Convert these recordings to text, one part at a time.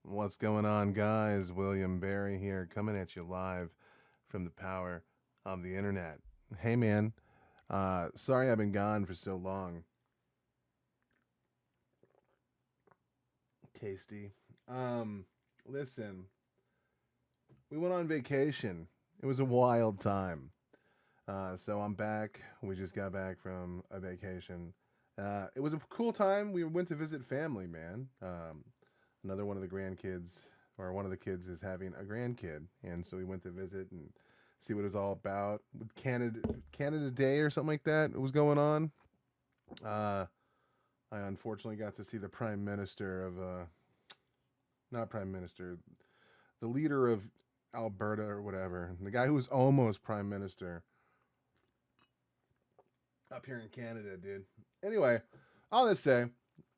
What's going on, guys? William Barry here, coming at you live from the power of the internet. Hey, man. Sorry I've been gone for so long. Tasty. Listen, we went on vacation. It was a wild time. So I'm back. We just got back from a vacation. It was a cool time. We went to visit family, man. Another one of the grandkids, or one of the kids, is having a grandkid, and so we went to visit and see what it was all about. Canada Day or something like that was going on. I unfortunately got to see the Prime Minister of, not Prime Minister, the leader of Alberta or whatever, the guy who was almost Prime Minister up here in Canada, dude. Anyway, all that say,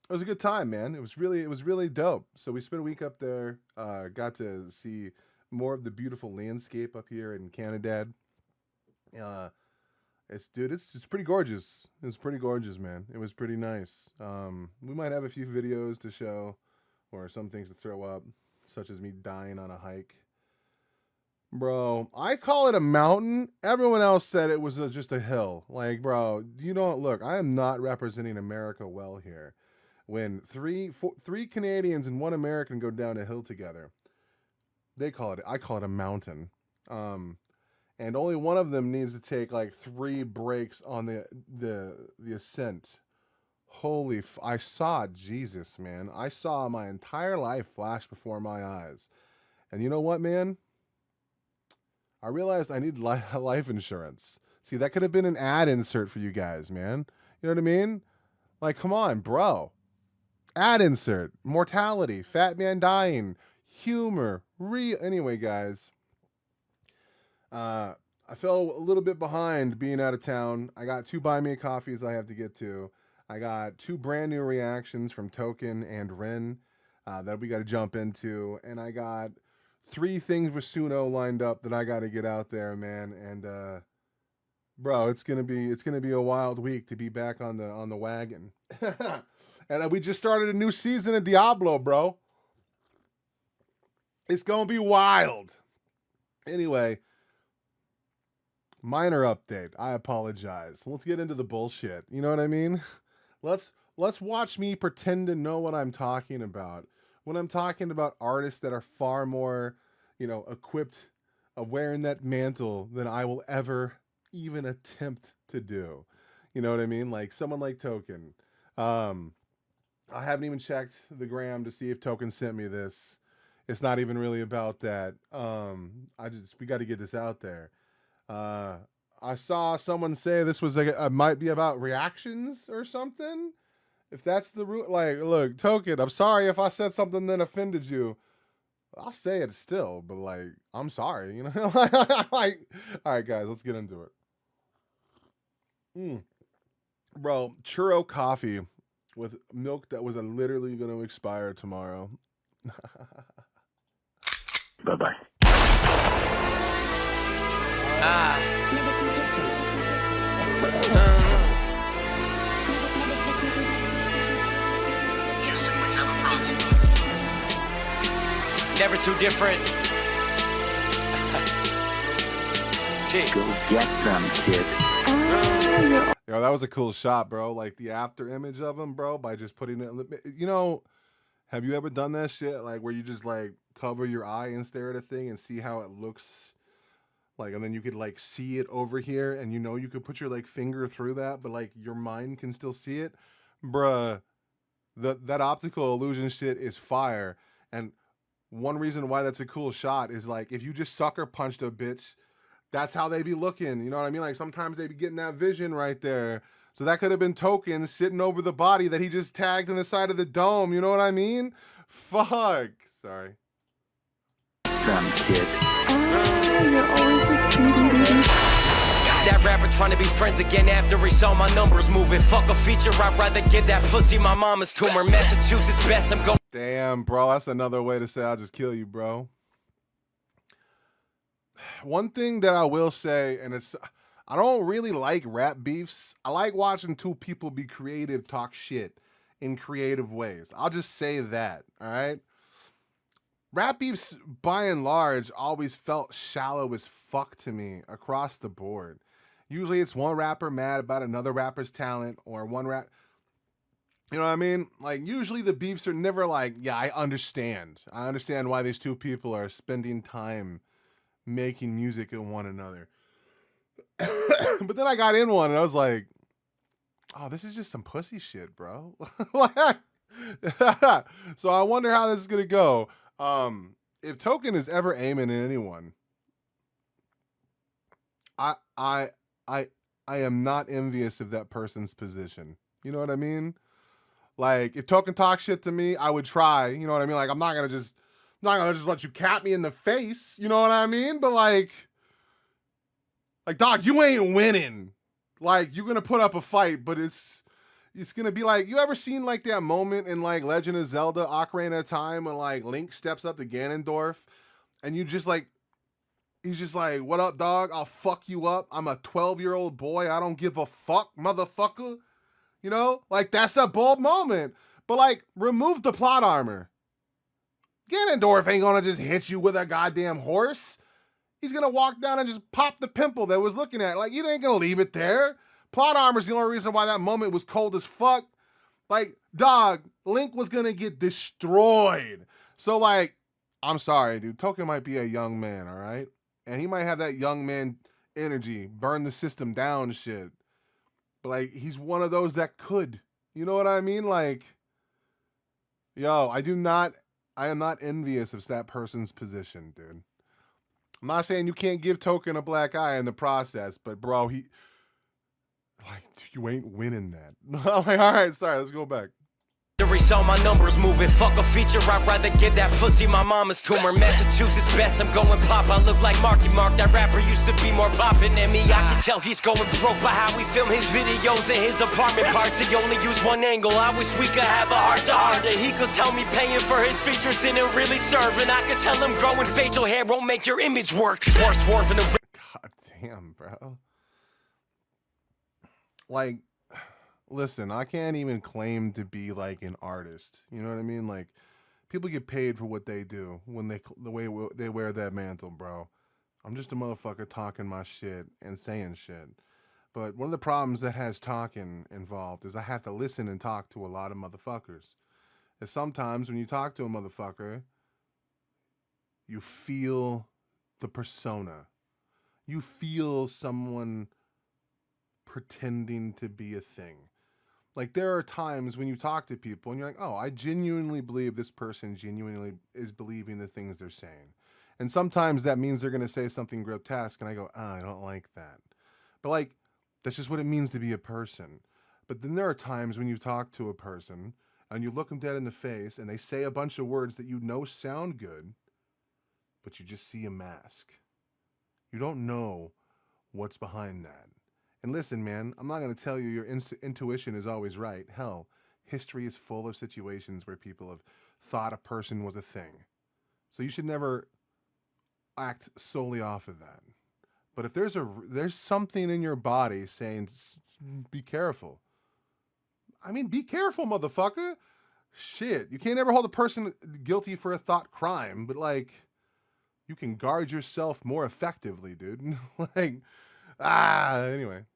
it was a good time, man. It was really dope. So we spent a week up there. Got to see more of the beautiful landscape up here in Canada. It's pretty gorgeous. It's pretty gorgeous, man. It was pretty nice. We might have a few videos to show, or some things to throw up, such as me dying on a hike. Bro, I call it a mountain. Everyone else said it was just a hill. Like, bro, you don't look. I am not representing America well here. When three Canadians and one American go down a hill together, I call it a mountain. And only one of them needs to take like 3 breaks on the ascent. I saw Jesus, man. I saw my entire life flash before my eyes. And you know what, man? I realized I need life insurance. See, that could have been an ad insert for you guys, man. You know what I mean? Like, come on, bro. Ad insert, mortality, fat man dying, humor, Anyway, guys, I fell a little bit behind being out of town. I got 2 buy me coffees I have to get to. I got 2 brand new reactions from Token and Ren that we got to jump into, and I got 3 things with Suno lined up that I got to get out there, man. And bro, it's gonna be a wild week to be back on the wagon. And we just started a new season of Diablo, bro. It's going to be wild. Anyway, minor update. I apologize. Let's get into the bullshit. You know what I mean? Let's watch me pretend to know what I'm talking about. When I'm talking about artists that are far more, equipped of wearing that mantle than I will ever even attempt to do. You know what I mean? Like someone like Token. I haven't even checked the gram to see if Token sent me this. It's not even really about that. We got to get this out there. I saw someone say this was might be about reactions or something. If that's the root, like, look, Token, I'm sorry if I said something that offended you. I'll say it still, but like, I'm sorry, like, all right, guys, let's get into it. Bro, churro coffee with milk that was literally going to expire tomorrow. Bye-bye. Never too different. Go get some, kid. Yo, that was a cool shot, bro. Like the after image of him, bro, by just putting it. Have you ever done that shit? Like where you just like cover your eye and stare at a thing and see how it looks, like, and then you could like see it over here, and you could put your like finger through that, but like your mind can still see it, bruh. That optical illusion shit is fire. And one reason why that's a cool shot is like if you just sucker punched a bitch, that's how they be looking. You know what I mean? Like sometimes they be getting that vision right there. So that could have been Token sitting over the body that he just tagged in the side of the dome. You know what I mean? Fuck. Sorry. Some kid. You're always a cutie. That rapper trying to be friends again after he saw my numbers moving. Fuck a feature, I'd rather give that pussy my mama's tumor. Massachusetts best, I'm going. Damn, bro. That's another way to say I'll just kill you, bro. One thing that I will say, and I don't really like rap beefs. I like watching 2 people be creative, talk shit in creative ways. I'll just say that, all right? rap beefs by and large always felt shallow as fuck to me across the board. Usually it's one rapper mad about another rapper's talent, or one rap. You know what I mean? Like, usually the beefs are never like, yeah, I understand. I understand why these two people are spending time making music in one another. But then I got in one and I was like, oh, this is just some pussy shit, bro. So I wonder how this is gonna go. If Token is ever aiming at anyone, I I I I am not envious of that person's position. You know what I mean? Like, if Token talks shit to me, I would try. You know what I mean? Like, I'm not gonna just let you cap me in the face. You know what I mean? But like, dog, you ain't winning. Like, you're gonna put up a fight, but it's gonna be like, you ever seen like that moment in like Legend of Zelda Ocarina of Time when like Link steps up to Ganondorf and you just like, he's just like, what up, dog? I'll fuck you up. I'm a 12-year-old boy. I don't give a fuck, motherfucker. You know, like, that's a bold moment. But like, remove the plot armor. Ganondorf ain't gonna just hit you with a goddamn horse. He's gonna walk down and just pop the pimple that was looking at. Like, you ain't gonna leave it there. Plot armor's the only reason why that moment was cold as fuck. Like, dog, Link was gonna get destroyed. So like, I'm sorry, dude. Token might be a young man, all right? And he might have that young man energy, burn the system down shit. But like, he's one of those that could. You know what I mean? Like, yo, I am not envious of that person's position, dude. I'm not saying you can't give Token a black eye in the process, but bro, you ain't winning that. I'm like, all right, sorry, let's go back. Saw my numbers moving, fuck a feature, I'd rather give that pussy my mama's tumor. Massachusetts best, I'm going plop, I look like Marky Mark. That rapper used to be more poppin' than me. I can tell he's going broke by how we film his videos in his apartment parts. He only use one angle, I wish we could have a heart-to-heart. And he could tell me paying for his features didn't really serve. And I could tell him growing facial hair won't make your image work. Worse, in the... God damn, bro. Like, listen, I can't even claim to be like an artist. You know what I mean? Like, people get paid for what they do when the way they wear that mantle, bro. I'm just a motherfucker talking my shit and saying shit. But one of the problems that has talking involved is I have to listen and talk to a lot of motherfuckers. And sometimes when you talk to a motherfucker, you feel the persona. You feel someone pretending to be a thing. Like, there are times when you talk to people and you're like, oh, I genuinely believe this person genuinely is believing the things they're saying. And sometimes that means they're going to say something grotesque and I go, I don't like that. But like, that's just what it means to be a person. But then there are times when you talk to a person and you look them dead in the face and they say a bunch of words that you know sound good, but you just see a mask. You don't know what's behind that. And listen, man, I'm not going to tell you your intuition is always right. Hell, history is full of situations where people have thought a person was a thing. So you should never act solely off of that. But if there's something in your body saying, be careful. I mean, be careful, motherfucker. Shit, you can't ever hold a person guilty for a thought crime, but like, you can guard yourself more effectively, dude. Like, anyway.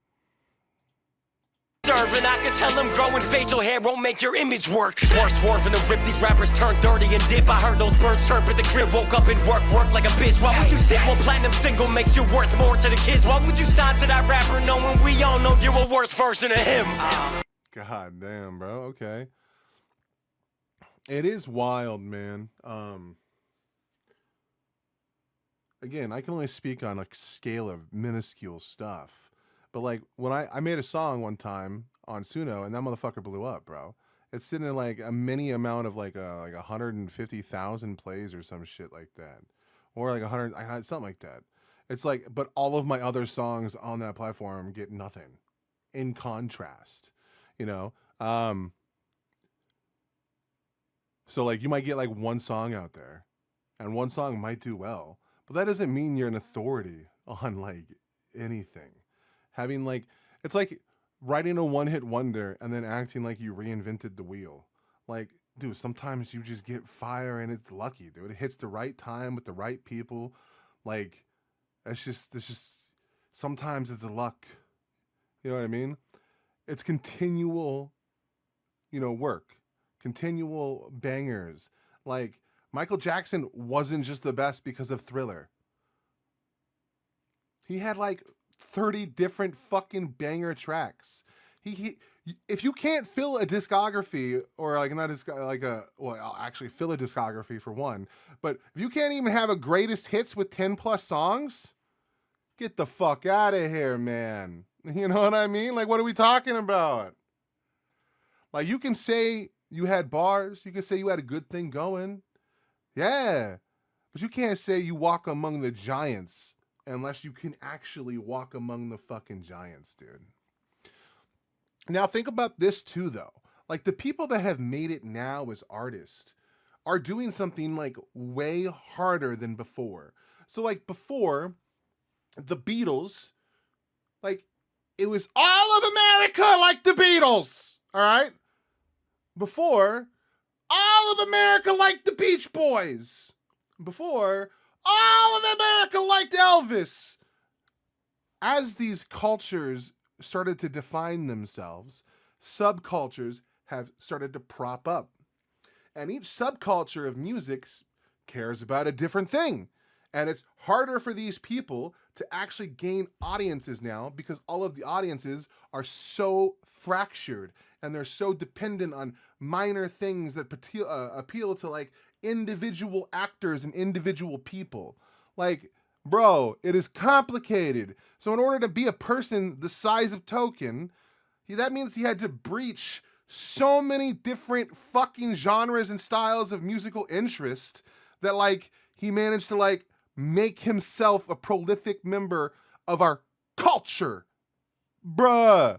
And I could tell him growing facial hair won't make your image work. Worse, in the rip, these rappers turn 30 and dip. I heard those birds chirp at the crib, woke up and work like a bitch. Why would you think one platinum single makes you worth more to the kids? Why would you sign to that rapper knowing we all know you're a worse version of him? God damn, bro. Okay. It is wild, man. Again, I can only speak on a scale of minuscule stuff. But like, when I made a song one time on Suno and that motherfucker blew up, bro. It's sitting in like a mini amount of like 150,000 plays or some shit like that. Or like 100, something like that. It's like, but all of my other songs on that platform get nothing. In contrast, you know? So like, you might get like one song out there and one song might do well, but that doesn't mean you're an authority on like anything. Having like, it's like writing a one-hit wonder and then acting like you reinvented the wheel. Like, dude, sometimes you just get fire and it's lucky, dude. It hits the right time with the right people. Like, it's just sometimes it's the luck. You know what I mean? It's continual, work, continual bangers. Like, Michael Jackson wasn't just the best because of Thriller. He had like 30 different fucking banger tracks. He if you can't fill a discography, or like not like a well, I'll actually fill a discography for one, but if you can't even have a greatest hits with 10 plus songs, get the fuck out of here, man. You know what I mean? Like, what are we talking about? Like, you can say you had bars, you can say you had a good thing going. Yeah. But you can't say you walk among the giants unless you can actually walk among the fucking giants, dude. Now, think about this too, though. Like, the people that have made it now as artists are doing something like way harder than before. So, like, before, the Beatles, like, it was all of America like the Beatles, all right? Before, all of America liked the Beach Boys. Before, all of America liked Elvis. As these cultures started to define themselves, subcultures have started to prop up. And each subculture of music cares about a different thing. And it's harder for these people to actually gain audiences now because all of the audiences are so fractured and they're so dependent on minor things that appeal to like individual actors and individual people. Like, bro, it is complicated. So in order to be a person the size of Token, that means he had to breach so many different fucking genres and styles of musical interest that like he managed to like make himself a prolific member of our culture. Bruh.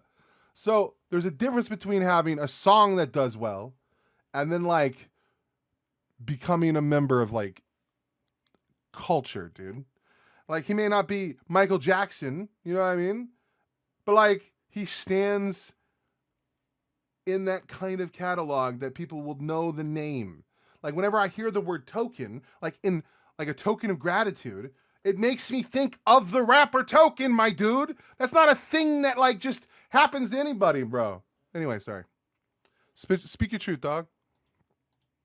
So there's a difference between having a song that does well and then like becoming a member of like culture, dude. Like, he may not be Michael Jackson, you know what I mean? But like, he stands in that kind of catalog that people will know the name. Like, whenever I hear the word Token, like in like a token of gratitude, it makes me think of the rapper Token, my dude. That's not a thing that like just happens to anybody, bro. Anyway, sorry. Speak your truth, dog.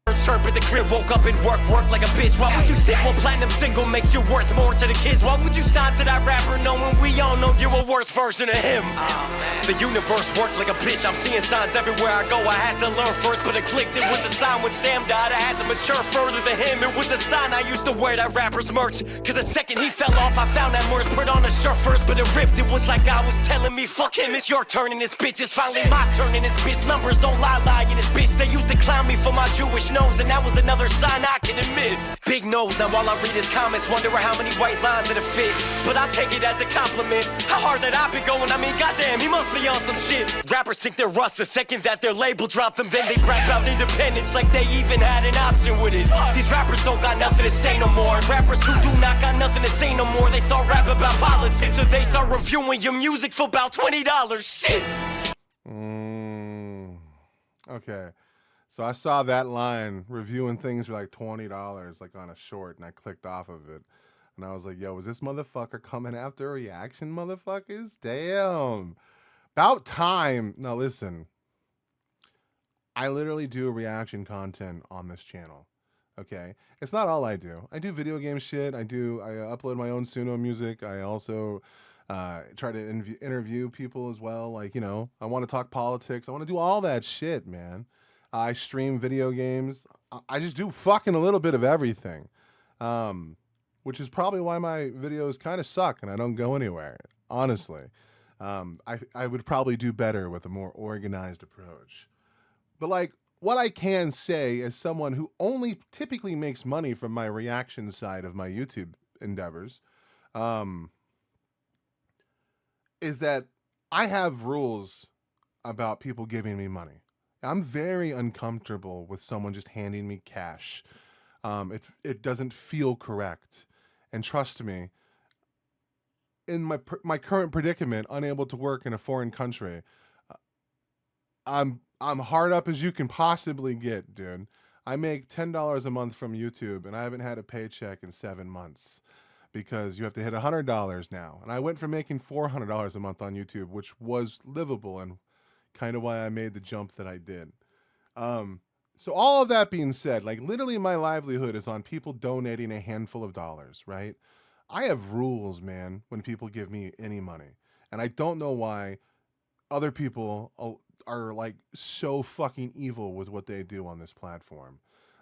But the crib woke up and work like a bitch. Why would you think one platinum single makes you worth more to the kids? Why would you sign to that rapper knowing we all know you're a worse version of him? The universe worked like a bitch. I'm seeing signs everywhere I go. I had to learn first, but it clicked. It was a sign when Sam died. I had to mature further than him. It was a sign I used to wear that rapper's merch. Cause the second he fell off, I found that merch. Put on a shirt first, but it ripped. It was like I was telling me, fuck him, it's your turn in this bitch. It's finally my turn in this bitch. Numbers don't lie in this bitch. They used to clown me for my Jewish nose, and that was another sign I can admit. Big nose, now while I read his comments, wonder how many white lines that have fit. But I take it as a compliment. How hard that I've been going, I mean, goddamn, he must be on some shit. Rappers sink their rust the second that their label dropped them. Then they brag about independence like they even had an option with it. These rappers don't got nothing to say no more. And rappers who do not got nothing to say no more, they start rap about politics, or they start reviewing your music for about $20. Shit. Okay. So I saw that line, reviewing things for like $20, like on a short, and I clicked off of it. And I was like, yo, is this motherfucker coming after reaction, motherfuckers? Damn. About time. Now listen, I literally do reaction content on this channel. Okay? It's not all I do. I do video game shit. I upload my own Suno music. I also try to interview people as well. Like, you know, I want to talk politics. I want to do all that shit, man. I stream video games. I just do fucking a little bit of everything, which is probably why my videos kind of suck and I don't go anywhere, honestly. I would probably do better with a more organized approach. But like, what I can say as someone who only typically makes money from my reaction side of my YouTube endeavors, is that I have rules about people giving me money. I'm very uncomfortable with someone just handing me cash. It doesn't feel correct. And trust me, in my current predicament, unable to work in a foreign country, I'm hard up as you can possibly get, dude. I make $10 a month from YouTube, and I haven't had a paycheck in 7 months because you have to hit $100 now. And I went from making $400 a month on YouTube, which was livable and kind of why I made the jump that I did. So all of that being said, like literally my livelihood is on people donating a handful of dollars, right? I have rules, man, when people give me any money. And I don't know why other people are like so fucking evil with what they do on this platform.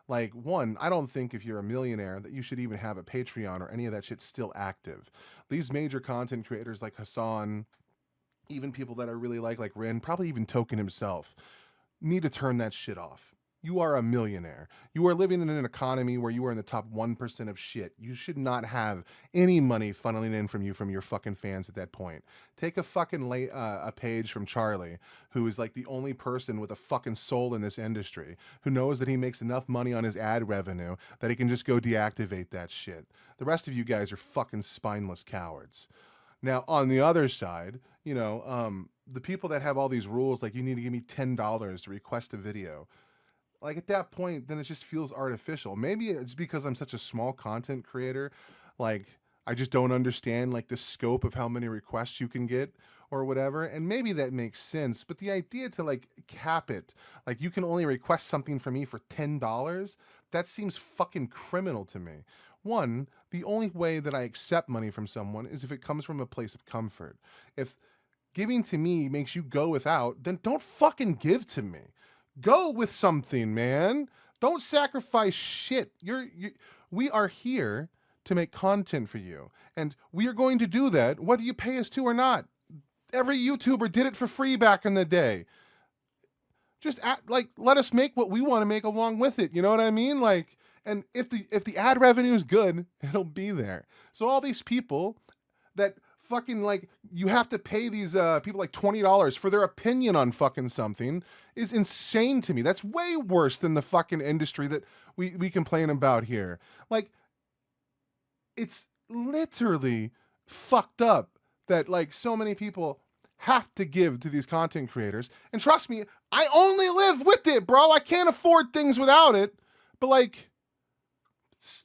Like, one, I don't think if you're a millionaire that you should even have a Patreon or any of that shit still active. These major content creators like Hassan, even people that I really like Rin, probably even Token himself, need to turn that shit off. You are a millionaire. You are living in an economy where you are in the top 1% of shit. You should not have any money funneling in from your fucking fans at that point. Take a fucking a page from Charlie, who is like the only person with a fucking soul in this industry, who knows that he makes enough money on his ad revenue that he can just go deactivate that shit. The rest of you guys are fucking spineless cowards. Now, on the other side, you know, the people that have all these rules, like you need to give me $10 to request a video. Like at that point, then it just feels artificial. Maybe it's because I'm such a small content creator. Like I just don't understand like the scope of how many requests you can get or whatever. And maybe that makes sense. But the idea to like cap it, like you can only request something from me for $10, that seems fucking criminal to me. One, the only way that I accept money from someone is if it comes from a place of comfort. If giving to me makes you go without, then don't fucking give to me. Go with something, man. Don't sacrifice shit. We are here to make content for you. And we are going to do that whether you pay us to or not. Every YouTuber did it for free back in the day. Just let us make what we want to make along with it. You know what I mean? Like, and if the ad revenue is good, it'll be there. So all these people that fucking like you have to pay these people like $20 for their opinion on fucking something is insane to me. That's way worse than the fucking industry that we complain about here. Like it's literally fucked up that like so many people have to give to these content creators. And trust me, I only live with it, bro. I can't afford things without it. But like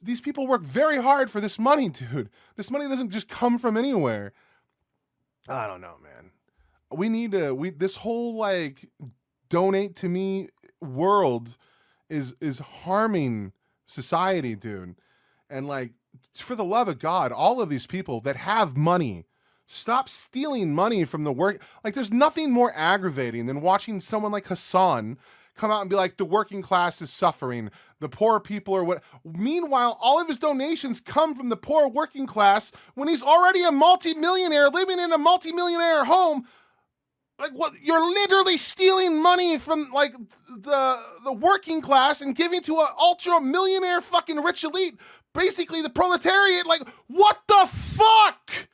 these people work very hard for this money, dude. This money doesn't just come from anywhere. I don't know, man. We need to, this whole like donate to me world is harming society, dude. And like, for the love of God, all of these people that have money, stop stealing money from the work. Like there's nothing more aggravating than watching someone like Hassan come out and be like, the working class is suffering, the poor people are what. Meanwhile, all of his donations come from the poor working class when he's already a multimillionaire living in a multimillionaire home. Like what? You're literally stealing money from like the working class and giving to an ultra millionaire fucking rich elite, basically the proletariat. Like what the fuck?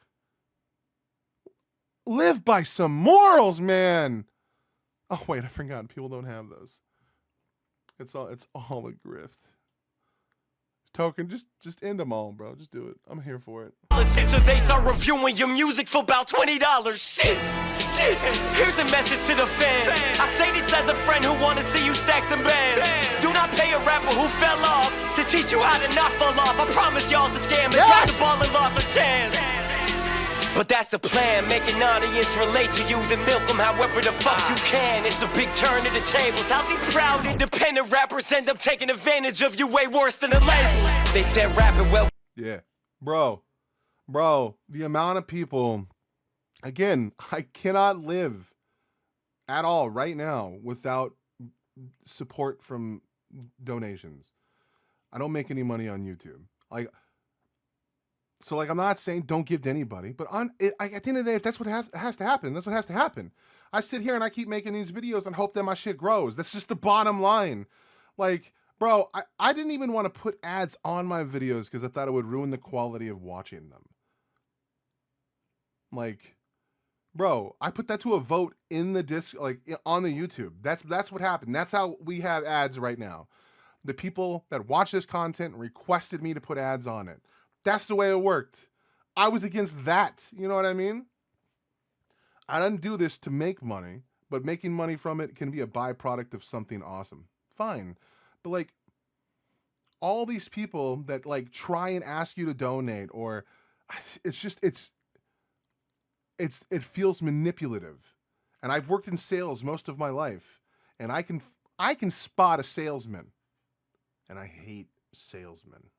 Live by some morals, man. Oh wait, I forgot. People don't have those. It's all a grift. Token, just end them all, bro. Just do it. I'm here for it. So they start reviewing your music for about $20. Shit. Here's a message to the fans. I say this as a friend who wanna see you stack some bands. Do not pay a rapper who fell off to teach you how to not fall off. I promise y'all's a scam and dropped the ball and lost a chance. But that's the plan, make an audience relate to you, then milk them however the fuck you can. It's a big turn of the tables. How these proud independent rappers end up taking advantage of you way worse than a label. They said rapping well. Yeah, bro, the amount of people, again, I cannot live at all right now without support from donations. I don't make any money on YouTube. So like I'm not saying don't give to anybody, but at the end of the day, if that's what has to happen, that's what has to happen. I sit here and I keep making these videos and hope that my shit grows. That's just the bottom line. Like, bro, I didn't even want to put ads on my videos because I thought it would ruin the quality of watching them. Like, bro, I put that to a vote in the like on the YouTube. That's what happened. That's how we have ads right now. The people that watch this content requested me to put ads on it. That's the way it worked. I was against that. You know what I mean? I didn't do this to make money, but making money from it can be a byproduct of something awesome. Fine. But like all these people that like try and ask you to donate, or it's just it feels manipulative. And I've worked in sales most of my life, and I can spot a salesman, and I hate salesmen.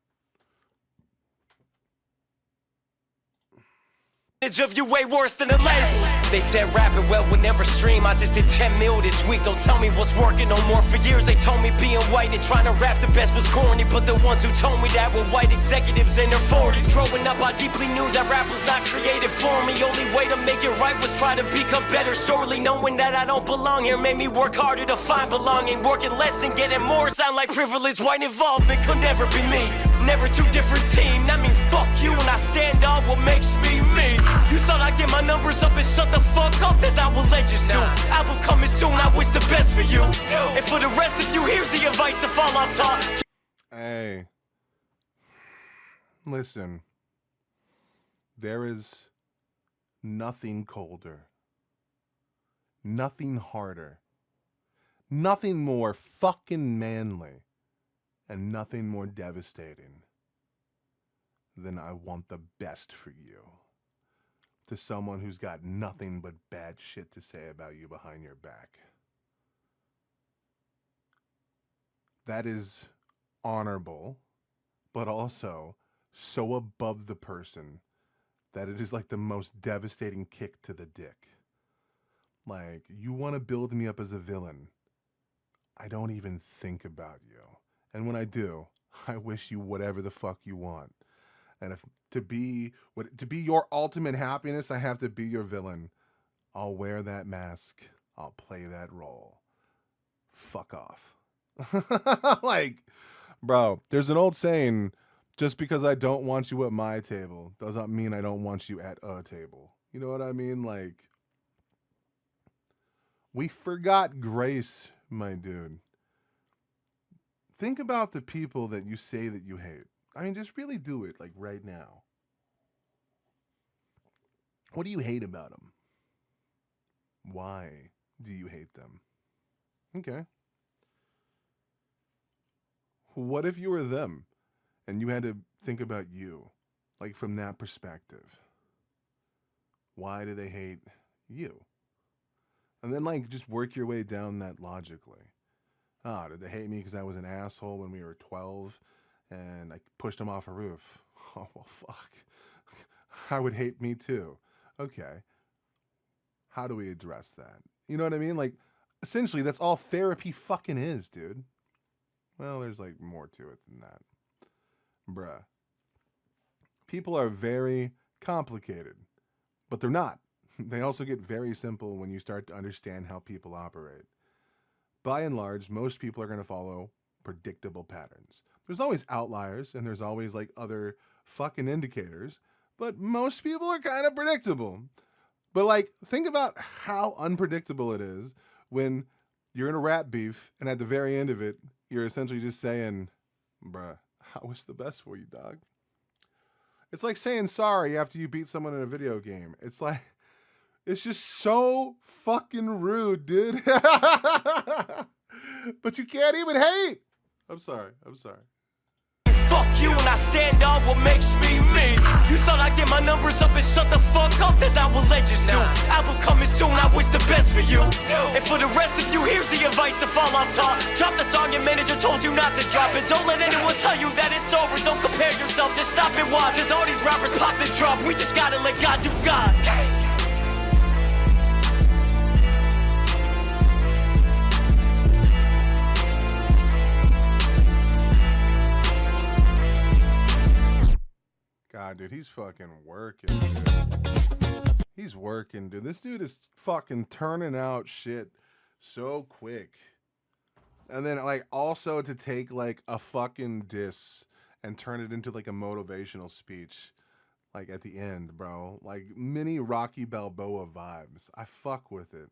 Of you way worse than a label. They said rapping well would never stream. I just did 10 mil this week. Don't tell me what's working no more. For years they told me being white and trying to rap the best was corny. But the ones who told me that were white executives in their 40s. Growing up I deeply knew that rap was not created for me. Only way to make it right was try to become better. Sorely knowing that I don't belong here made me work harder to find belonging. Working less and getting more sound like privileged white involvement could never be me. Never two different team. I mean fuck you and I stand on what makes me me. You thought I'd get my numbers up and shut the fuck up? That's not what legends do. Album coming soon, I wish the best for you. And for the rest of you, here's the advice to fall off top. Hey, listen, there is nothing colder, nothing harder, nothing more fucking manly, and nothing more devastating than I want the best for you. To someone who's got nothing but bad shit to say about you behind your back. That is honorable, but also so above the person that it is like the most devastating kick to the dick. Like, you want to build me up as a villain. I don't even think about you. And when I do, I wish you whatever the fuck you want. And if to be your ultimate happiness, I have to be your villain. I'll wear that mask. I'll play that role. Fuck off. Like, bro, there's an old saying, just because I don't want you at my table doesn't mean I don't want you at a table. You know what I mean? Like, we forgot grace, my dude. Think about the people that you say that you hate. I mean, just really do it, like, right now. What do you hate about them? Why do you hate them? Okay. What if you were them and you had to think about you, like, from that perspective? Why do they hate you? And then, like, just work your way down that logically. Oh, did they hate me because I was an asshole when we were 12? And I pushed him off a roof. Oh, well, fuck. I would hate me too. Okay. How do we address that? You know what I mean? Like, essentially, that's all therapy fucking is, dude. Well, there's, like, more to it than that. Bruh. People are very complicated, but they're not. They also get very simple when you start to understand how people operate. By and large, most people are going to follow predictable patterns. There's always outliers, and there's always like other fucking indicators, but most people are kind of predictable. But like, think about how unpredictable it is when you're in a rap beef, and at the very end of it, you're essentially just saying, bruh, I wish the best for you, dog. It's like saying sorry after you beat someone in a video game. It's like, it's just so fucking rude, dude. But you can't even hate. I'm sorry. Fuck you and I stand on what makes me me. You thought I'd get my numbers up and shut the fuck up? That's not what legends do. Album coming soon, I wish the best for you. And for the rest of you, here's the advice to fall off top. Drop the song your manager told you not to drop it. Don't let anyone tell you that it's over. Don't compare yourself, just stop and watch. Cause all these rappers pop the drop. We just gotta let God do God. God, dude, he's fucking working, dude. He's working, dude. This dude is fucking turning out shit so quick. And then, like, also to take, like, a fucking diss and turn it into, like, a motivational speech, like, at the end, bro. Like, mini Rocky Balboa vibes. I fuck with it.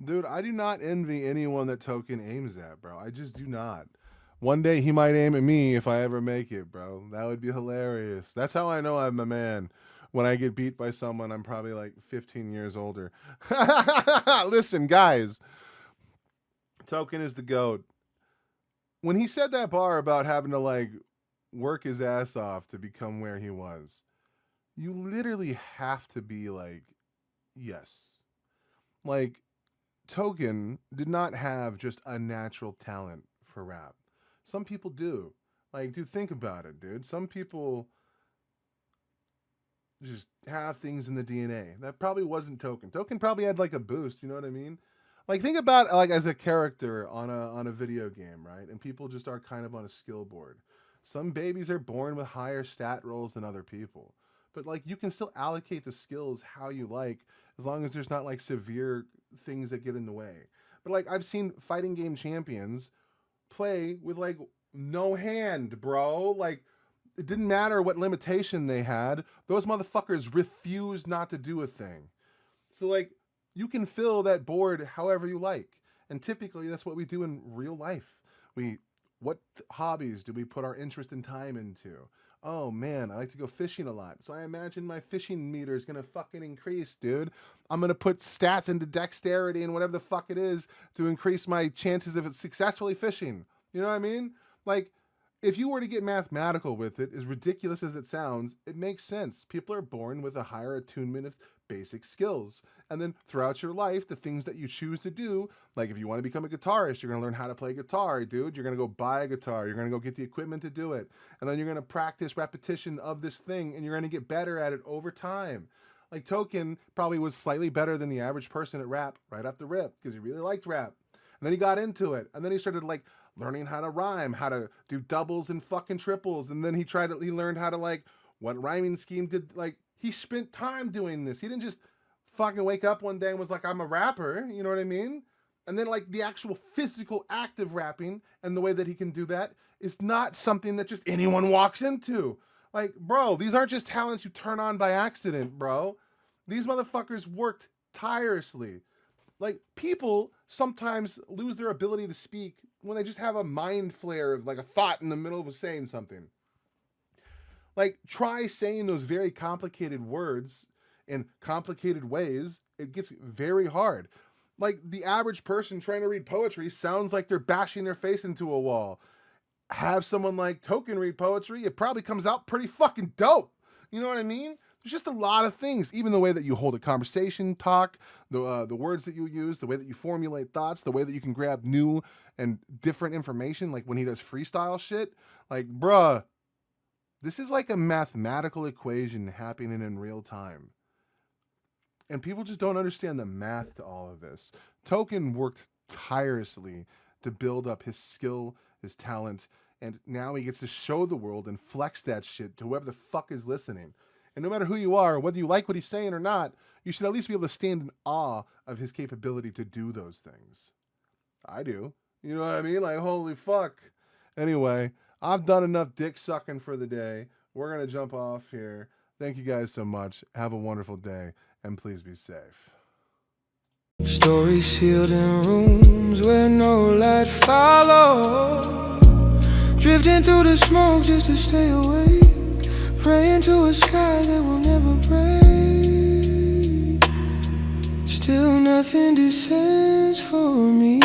Dude, I do not envy anyone that Token aims at, bro. I just do not. One day he might aim at me if I ever make it, bro. That would be hilarious. That's how I know I'm a man. when I get beat by someone, I'm probably like 15 years older. Listen, guys, Token is the GOAT. When he said that bar about having to like work his ass off to become where he was, you literally have to be like, yes. Like, Token did not have just a natural talent for rap. Some people do. Like, dude, think about it, dude. Some people just have things in the DNA. That probably wasn't Token. Token probably had like a boost, you know what I mean? Like, think about like as a character on a video game, right? And people just are kind of on a skill board. Some babies are born with higher stat rolls than other people. But like, you can still allocate the skills how you like, as long as there's not like severe things that get in the way. But like, I've seen fighting game champions play with like no hand, bro. Like, it didn't matter what limitation they had. Those motherfuckers refused not to do a thing. So like, you can fill that board however you like. And typically that's what we do in real life. What hobbies do we put our interest and time into? Oh man, I like to go fishing a lot. So I imagine my fishing meter is going to fucking increase, dude. I'm going to put stats into dexterity and whatever the fuck it is to increase my chances of successfully fishing. You know what I mean? Like, if you were to get mathematical with it, as ridiculous as it sounds, it makes sense. People are born with a higher attunement of basic skills. And then throughout your life, the things that you choose to do, like if you want to become a guitarist, you're going to learn how to play guitar, dude. You're going to go buy a guitar. You're going to go get the equipment to do it. And then you're going to practice repetition of this thing, and you're going to get better at it over time. Like, Token probably was slightly better than the average person at rap right off the rip because he really liked rap. And then he got into it. And then he started like learning how to rhyme, how to do doubles and fucking triples. And then he learned how to like what rhyming scheme did. Like, he spent time doing this. He didn't just fucking wake up one day and was like, I'm a rapper. You know what I mean? And then like the actual physical act of rapping and the way that he can do that is not something that just anyone walks into. Like, bro, these aren't just talents you turn on by accident, bro. These motherfuckers worked tirelessly. Like, people sometimes lose their ability to speak when they just have a mind flare of like a thought in the middle of saying something. Like, try saying those very complicated words in complicated ways. It gets very hard. Like, the average person trying to read poetry sounds like they're bashing their face into a wall. Have someone like Token read poetry, it probably comes out pretty fucking dope. You know what I mean? There's just a lot of things. Even the way that you hold a conversation, talk, the words that you use, the way that you formulate thoughts, the way that you can grab new and different information, like when he does freestyle shit. Like, bruh, this is like a mathematical equation happening in real time. And people just don't understand the math to all of this. Token worked tirelessly to build up his skill, his talent, and now he gets to show the world and flex that shit to whoever the fuck is listening. And no matter who you are, whether you like what he's saying or not, you should at least be able to stand in awe of his capability to do those things. I do. You know what I mean? Like, holy fuck. Anyway, I've done enough dick sucking for the day. We're going to jump off here. Thank you guys so much. Have a wonderful day, and please be safe. Stories sealed in rooms where no light follows, drifting through the smoke just to stay awake, praying to a sky that will never break. Still nothing descends for me.